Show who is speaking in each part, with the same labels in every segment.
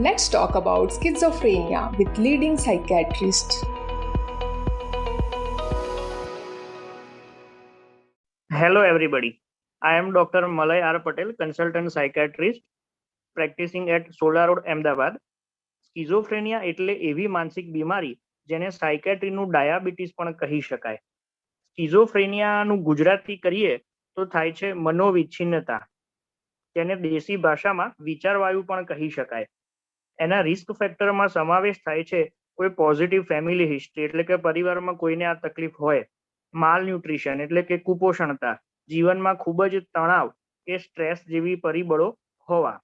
Speaker 1: Let's talk about schizophrenia with leading psychiatrist.
Speaker 2: Hello, everybody. I am Dr. Malay R. Patel, consultant psychiatrist, practicing at Solar Road, Ahmedabad. Schizophrenia એટલે એવી માનસિક બીમારી જેને સાયકેટ્રીનું diabetes પણ કહી શકાય. સ્કિઝોફ્રેનિયાનું ગુજરાતી કરીએ તો થાય છે મનોવિચ્છિન્નતા. તેને દેશી ભાષામાં વિચારવાયુ પણ કહી શકાય. એના રિસ્ક ફેક્ટરમાં સમાવેશ થાય છે કોઈ પોઝિટિવ ફેમિલી હિસ્ટ્રી એટલે કે પરિવારમાં કોઈને આ તકલીફ હોય, માલ ન્યુટ્રિશન એટલે કે કુપોષણતા, જીવનમાં ખૂબ જ તણાવ કે સ્ટ્રેસ જેવી પરિબળો હોવા,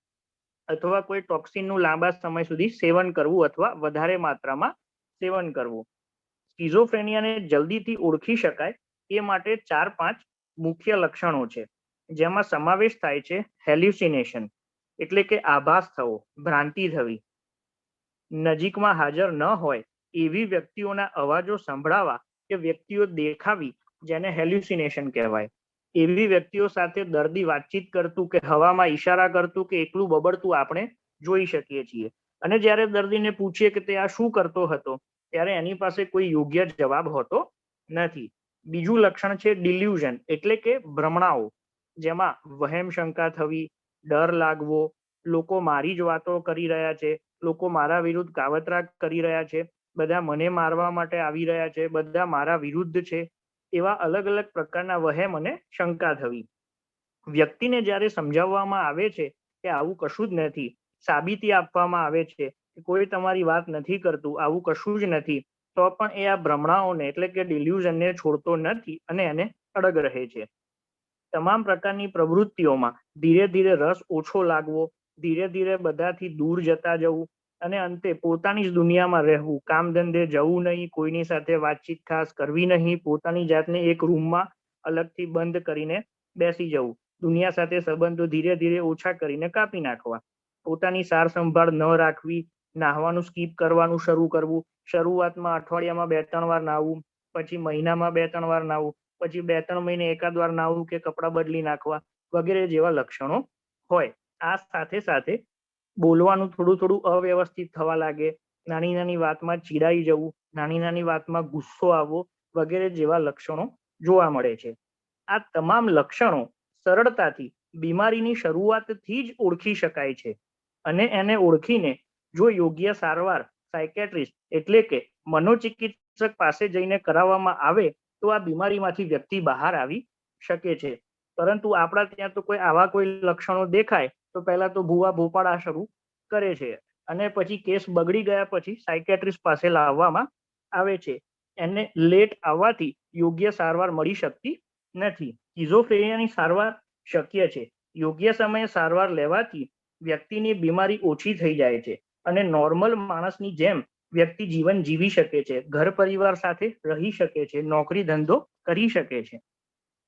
Speaker 2: અથવા કોઈ ટોક્સિનનું લાંબા સમય સુધી સેવન કરવું અથવા વધારે માત્રામાં સેવન કરવું. સ્કિઝોફ્રેનિયાને જલ્દીથી ઓળખી શકાય એ માટે 4-5 મુખ્ય લક્ષણો છે, જેમાં સમાવેશ થાય છે હેલ્યુસિનેશન એટલે કે આભાસ થવો, ભ્રાંતિ થવી, નજીકમાં હાજર ન હોય એવી વ્યક્તિઓના અવાજો સંભળાવા કે વ્યક્તિઓ દેખાવી, જેને હેલ્યુસિનેશન કહેવાય. એવી વ્યક્તિઓ સાથે દર્દી વાતચીત કરતું કે હવામાં ઈશારા કરતું કે એકલું બબડતું આપણે જોઈ શકીએ છીએ. અને જ્યારે દર્દીને પૂછીએ કે તે આ શું કરતો હતો, ત્યારે એની પાસે કોઈ યોગ્ય જવાબ હોતો નથી. બીજું લક્ષણ છે ડિલ્યુઝન એટલે કે ભ્રમણાઓ, જેમાં વહેમ શંકા થવી, ડર લાગવો, લોકો મારી જ વાતો કરી રહ્યા છે, લોકો મારા વિરુદ્ધ કાવતરા કરી રહ્યા છે, બધા મને મારવા માટે આવી રહ્યા છે, બધા મારા વિરુદ્ધ છે, એવા અલગ અલગ પ્રકારના વહેમ અને શંકા થવી. વ્યક્તિને જ્યારે સમજાવવામાં આવે છે કે આવું કશું જ નથી, સાબિતી આપવામાં આવે છે કે કોઈ તમારી વાત નથી કરતું, આવું કશું જ નથી, તો પણ એ આ ભ્રમણાઓને એટલે કે ડિલ્યુઝનને છોડતો નથી અને એને અડગ રહે છે. તમામ પ્રકારની પ્રવૃત્તિઓમાં ધીરે ધીરે રસ ઓછો લાગવો, ધીરે ધીરે બધાથી દૂર જતા જવું અને અંતે પોતાની જ દુનિયામાં રહેવું, કામ ધંધે જવું નહીં, કોઈની સાથે વાતચીત ખાસ કરવી નહીં, પોતાની જાતને એક રૂમમાં અલગથી બંધ કરીને બેસી જવું, દુનિયા સાથે સંબંધો ધીરે ધીરે ઓછા કરીને કાપી નાખવા, પોતાની સાર સંભાળ ન રાખવી, નાહવાનું સ્કીપ કરવાનું શરૂ કરવું, શરૂઆતમાં અઠવાડિયામાં 2-3 વાર નાહવું, પછી મહિનામાં 2-3 વાર નાહવું, પછી 2-3 મહિને એકાદ વાર નાહવું કે કપડાં બદલી નાખવા વગેરે જેવા લક્ષણો હોય. આ સાથે સાથે બોલવાનું થોડું થોડું અવ્યવસ્થિત થવા લાગે, નાની નાની વાતમાં ચીડાઈ જવું, નાની નાની વાતમાં ગુસ્સો આવવો વગેરે જેવા લક્ષણો જોવા મળે છે. આ તમામ લક્ષણો સરળતાથી બીમારીની શરૂઆતથી જ ઓળખી શકાય છે અને એને ઓળખીને જો યોગ્ય સારવાર સાયકેટ્રિસ્ટ એટલે કે મનોચિકિત્સક પાસે જઈને કરાવવામાં આવે તો આ બીમારીમાંથી વ્યક્તિ બહાર આવી શકે છે. પરંતુ આપણા ત્યાં તો આવા કોઈ લક્ષણો દેખાય તો પહેલા તો ભૂવા ભોપાળા શરૂ કરે છે અને પછી કેસ બગડી ગયા પછી સાયકેટ્રિસ્ટ પાસે લાવવામાં આવે છે. એને લેટ આવવાથી યોગ્ય સારવાર મળી શકતી નથી. સ્કિઝોફ્રેનિયાની સારવાર શક્ય છે. યોગ્ય સમયે સારવાર લેવાથી વ્યક્તિની બીમારી ઓછી થઈ જાય છે અને નોર્મલ માણસની જેમ વ્યક્તિ જીવન જીવી શકે છે, ઘર પરિવાર સાથે રહી શકે છે, નોકરી ધંધો કરી શકે છે.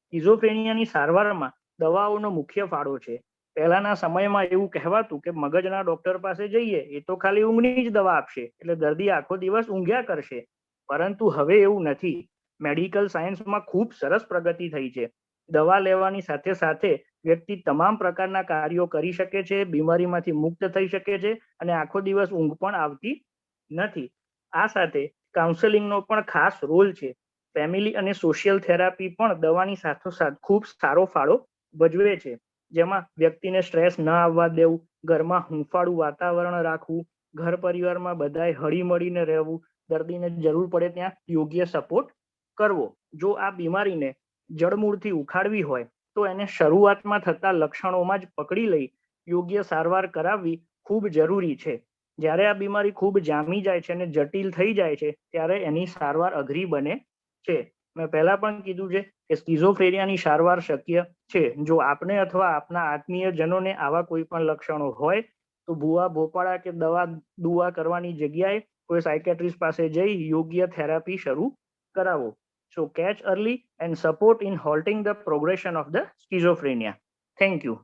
Speaker 2: સ્કિઝોફ્રેનિયાની સારવારમાં દવાઓનો મુખ્ય ફાળો છે. પહેલાના સમયમાં એવું કહેવાતું કે મગજના ડોક્ટર પાસે જઈએ એ તો ખાલી ઊંઘની જ દવા આપશે એટલે દર્દી આખો દિવસ ઊંઘ્યા કરશે. પરંતુ હવે એવું નથી. મેડિકલ સાયન્સમાં ખૂબ સરસ પ્રગતિ થઈ છે. દવા લેવાની સાથે સાથે વ્યક્તિ તમામ પ્રકારના કાર્યો કરી શકે છે, બીમારીમાંથી મુક્ત થઈ શકે છે અને આખો દિવસ ઊંઘ પણ આવતી નથી. આ સાથે કાઉન્સેલિંગનો પણ ખાસ રોલ છે. ફેમિલી અને સોશિયલ થેરાપી પણ દવાની સાથોસાથ ખૂબ સારો ફાળો ભજવે છે, જેમાં વ્યક્તિને સ્ટ્રેસ ન આવવા દેવું, ઘરમાં હૂંફાળું વાતાવરણ રાખવું, ઘર પરિવારમાં બધાએ હળી મળીને રહેવું, દર્દીને જરૂર પડે ત્યાં યોગ્ય સપોર્ટ કરવો. જો આ બીમારીને જડમૂળથી ઉખાડવી હોય તો એને શરૂઆતમાં થતા લક્ષણોમાં જ પકડી લઈ યોગ્ય સારવાર કરાવવી ખૂબ જરૂરી છે. જ્યારે આ બીમારી ખૂબ જામી જાય છે અને જટિલ થઈ જાય છે ત્યારે એની સારવાર અઘરી બને છે. મેં પહેલા પણ કીધું છે કે સ્કિઝોફ્રેનિયાની સારવાર શક્ય છે. જો આપને અથવા આપના આત્મીયજનોને આવા કોઈ પણ લક્ષણો હોય તો ભૂવા ભોપાળા કે દુઆ કરવાની જગ્યાએ કોઈ સાયકેટ્રિસ્ટ પાસે જઈ યોગ્ય થેરાપી શરૂ કરાવો. So catch early and support in halting the progression of the schizophrenia. Thank you.